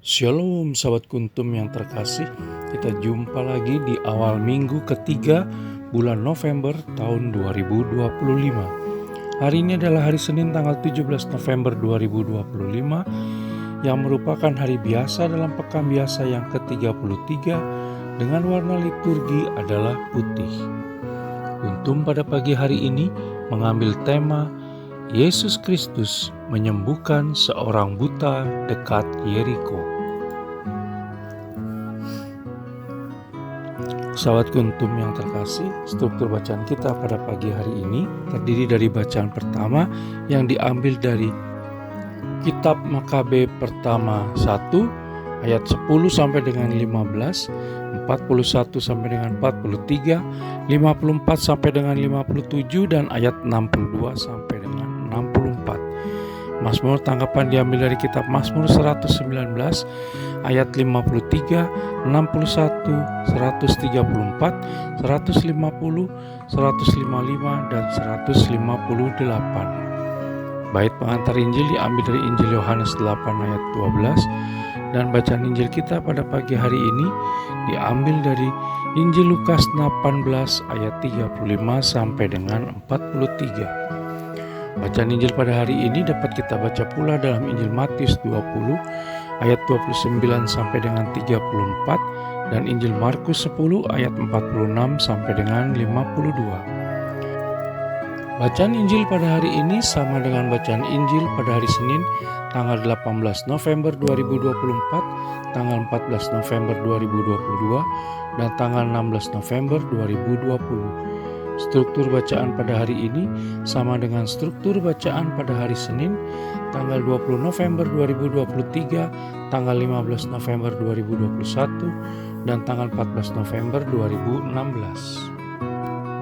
Shalom sahabat kuntum yang terkasih, kita jumpa lagi di awal minggu ketiga bulan November tahun 2025. Hari ini adalah hari Senin tanggal 17 November 2025 yang merupakan hari biasa dalam pekan biasa yang ke-33 dengan warna liturgi adalah putih. Kuntum pada pagi hari ini mengambil tema Yesus Kristus menyembuhkan seorang buta dekat Yeriko. Sahabat kuntum yang terkasih, struktur bacaan kita pada pagi hari ini terdiri dari bacaan pertama yang diambil dari Kitab Makabe pertama 1 ayat 10 sampai dengan 15, 41 sampai dengan 43, 54 sampai dengan 57 dan ayat 62 sampai dengan 64. Mazmur tanggapan diambil dari kitab Mazmur 119 ayat 53, 61, 134, 150, 155 dan 158. Bait pengantar Injil diambil dari Injil Yohanes 8 ayat 12 dan bacaan Injil kita pada pagi hari ini diambil dari Injil Lukas 18 ayat 35 sampai dengan 43. Bacaan Injil pada hari ini dapat kita baca pula dalam Injil Matius 20 ayat 29 sampai dengan 34 dan Injil Markus 10 ayat 46 sampai dengan 52. Bacaan Injil pada hari ini sama dengan bacaan Injil pada hari Senin tanggal 18 November 2024, tanggal 14 November 2022 dan tanggal 16 November 2020. Struktur bacaan pada hari ini sama dengan struktur bacaan pada hari Senin tanggal 20 November 2023, tanggal 15 November 2021 dan tanggal 14 November 2016.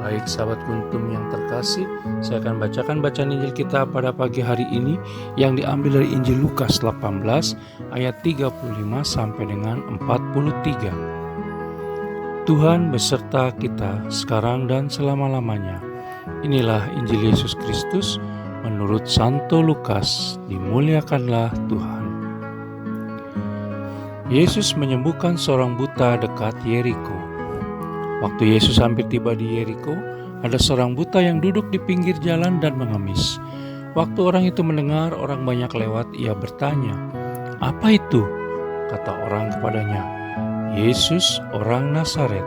Baik sahabat kuntum yang terkasih, saya akan bacakan bacaan Injil kita pada pagi hari ini yang diambil dari Injil Lukas 18 ayat 35 sampai dengan 43. Tuhan beserta kita sekarang dan selama-lamanya. Inilah Injil Yesus Kristus menurut Santo Lukas. Dimuliakanlah Tuhan. Yesus menyembuhkan seorang buta dekat Yeriko. Waktu Yesus hampir tiba di Yeriko, ada seorang buta yang duduk di pinggir jalan dan mengemis. Waktu orang itu mendengar orang banyak lewat, ia bertanya, "Apa itu?" Kata orang kepadanya, "Yesus orang Nazaret."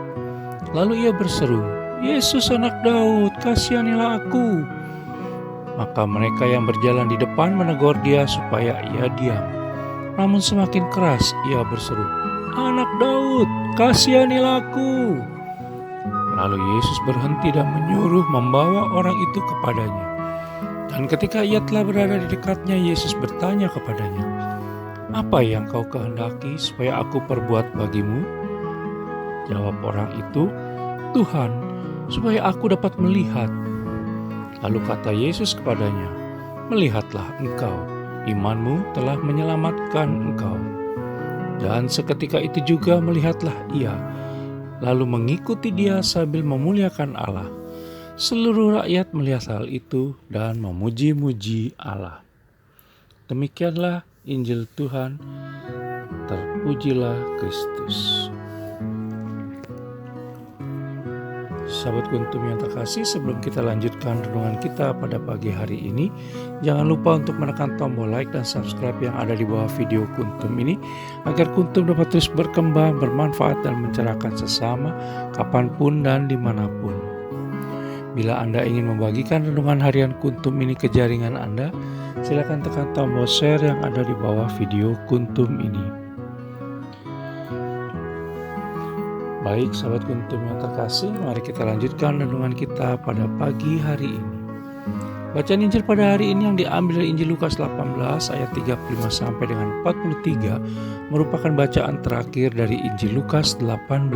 Lalu ia berseru, "Yesus anak Daud, kasihanilah aku." Maka mereka yang berjalan di depan menegur dia supaya ia diam. Namun semakin keras ia berseru, "Anak Daud, kasihanilah aku." Lalu Yesus berhenti dan menyuruh membawa orang itu kepadanya. Dan ketika ia telah berada di dekatnya, Yesus bertanya kepadanya, "Apa yang kau kehendaki supaya aku perbuat bagimu?" Jawab orang itu, "Tuhan, supaya aku dapat melihat." Lalu kata Yesus kepadanya, "Melihatlah engkau, imanmu telah menyelamatkan engkau." Dan seketika itu juga melihatlah ia, lalu mengikuti dia sambil memuliakan Allah. Seluruh rakyat melihat hal itu dan memuji-muji Allah. Demikianlah Injil Tuhan, terpujilah Kristus. Sahabat kuntum yang terkasih, sebelum kita lanjutkan renungan kita pada pagi hari ini, jangan lupa untuk menekan tombol like dan subscribe yang ada di bawah video kuntum ini, agar kuntum dapat terus berkembang, bermanfaat dan mencerahkan sesama, kapanpun dan dimanapun. Bila Anda ingin membagikan renungan harian kuntum ini ke jaringan Anda, silakan tekan tombol share yang ada di bawah video kuntum ini. Baik sahabat kuntum yang terkasih, mari kita lanjutkan renungan kita pada pagi hari ini. Bacaan Injil pada hari ini yang diambil dari Injil Lukas 18 ayat 35 sampai dengan 43 merupakan bacaan terakhir dari Injil Lukas 18,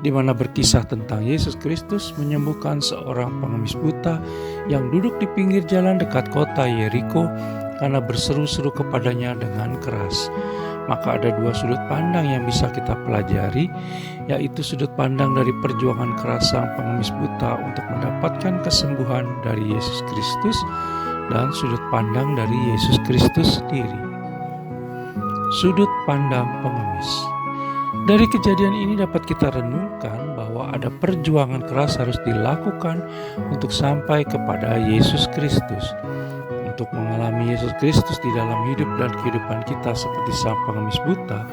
di mana berkisah tentang Yesus Kristus menyembuhkan seorang pengemis buta yang duduk di pinggir jalan dekat kota Yeriko karena berseru-seru kepadanya dengan keras. Maka ada dua sudut pandang yang bisa kita pelajari, yaitu sudut pandang dari perjuangan keras sang pengemis buta untuk mendapatkan kesembuhan dari Yesus Kristus dan sudut pandang dari Yesus Kristus sendiri. Sudut pandang pengemis. Dari kejadian ini dapat kita renungkan bahwa ada perjuangan keras harus dilakukan untuk sampai kepada Yesus Kristus. Untuk mengalami Yesus Kristus di dalam hidup dan kehidupan kita seperti sang pengemis buta,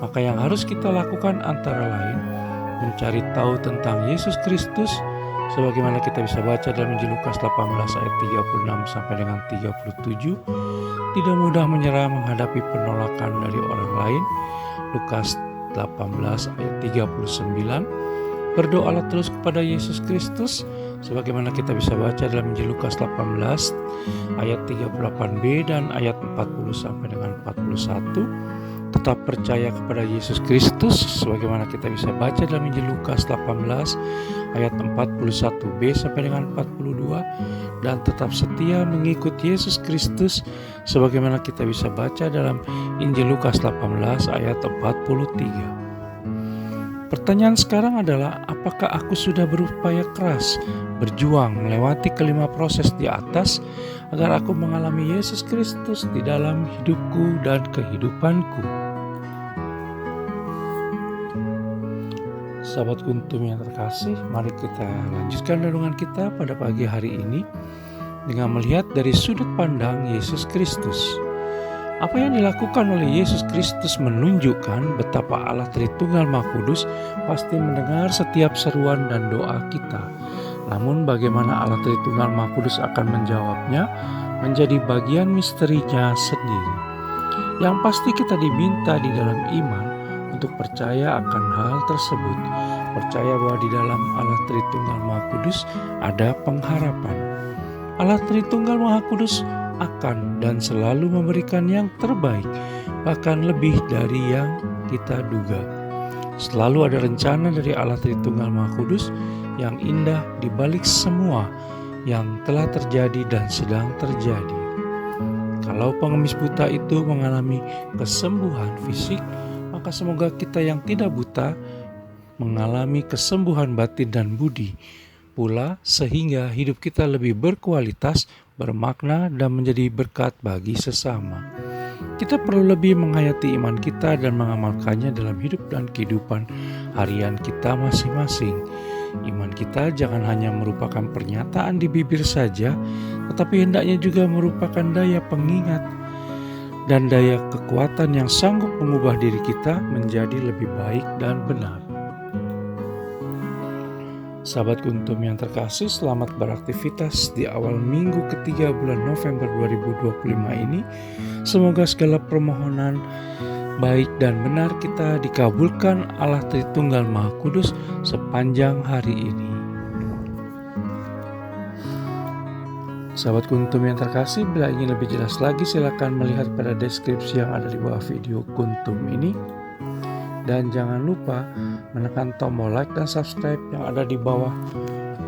maka yang harus kita lakukan antara lain mencari tahu tentang Yesus Kristus, sebagaimana kita bisa baca dalam Injil Lukas 18 ayat 36 sampai dengan 37. Tidak mudah menyerah menghadapi penolakan dari orang lain. Lukas 18 ayat 39. Berdoalah terus kepada Yesus Kristus, sebagaimana kita bisa baca dalam Injil Lukas 18 ayat 38b dan ayat 40 sampai dengan 41. Tetap percaya kepada Yesus Kristus, sebagaimana kita bisa baca dalam Injil Lukas 18 ayat 41b sampai dengan 42, dan tetap setia mengikut Yesus Kristus, sebagaimana kita bisa baca dalam Injil Lukas 18 ayat 43. Pertanyaan sekarang adalah, apakah aku sudah berupaya keras berjuang melewati kelima proses di atas agar aku mengalami Yesus Kristus di dalam hidupku dan kehidupanku? Sahabat Kuntum yang terkasih, mari kita lanjutkan renungan kita pada pagi hari ini dengan melihat dari sudut pandang Yesus Kristus. Apa yang dilakukan oleh Yesus Kristus menunjukkan betapa Allah Tritunggal Maha Kudus pasti mendengar setiap seruan dan doa kita. Namun bagaimana Allah Tritunggal Maha Kudus akan menjawabnya menjadi bagian misterinya sendiri. Yang pasti kita diminta di dalam iman untuk percaya akan hal tersebut. Percaya bahwa di dalam Allah Tritunggal Maha Kudus ada pengharapan. Allah Tritunggal Maha Kudus akan dan selalu memberikan yang terbaik, bahkan lebih dari yang kita duga. Selalu ada rencana dari Allah Tritunggal Maha Kudus yang indah di balik semua yang telah terjadi dan sedang terjadi. Kalau pengemis buta itu mengalami kesembuhan fisik, maka semoga kita yang tidak buta mengalami kesembuhan batin dan budi pula, sehingga hidup kita lebih berkualitas, bermakna, dan menjadi berkat bagi sesama. Kita perlu lebih menghayati iman kita dan mengamalkannya dalam hidup dan kehidupan harian kita masing-masing. Iman kita jangan hanya merupakan pernyataan di bibir saja, tetapi hendaknya juga merupakan daya pengingat dan daya kekuatan yang sanggup mengubah diri kita menjadi lebih baik dan benar. Sahabat Kuntum yang terkasih, selamat beraktivitas di awal minggu ketiga bulan November 2025 ini. Semoga segala permohonan baik dan benar kita dikabulkan Allah Tritunggal Maha Kudus sepanjang hari ini. Sahabat Kuntum yang terkasih, bila ingin lebih jelas lagi silakan melihat pada deskripsi yang ada di bawah video Kuntum ini. Dan jangan lupa menekan tombol like dan subscribe yang ada di bawah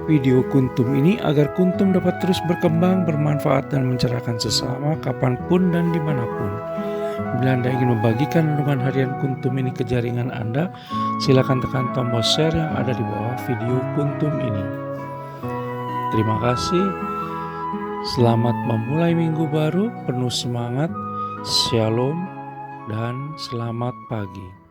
video Kuntum ini agar Kuntum dapat terus berkembang, bermanfaat dan mencerahkan sesama kapanpun dan dimanapun. Bila Anda ingin membagikan renungan harian Kuntum ini ke jaringan Anda, silakan tekan tombol share yang ada di bawah video Kuntum ini. Terima kasih. Selamat memulai minggu baru penuh semangat. Shalom dan selamat pagi.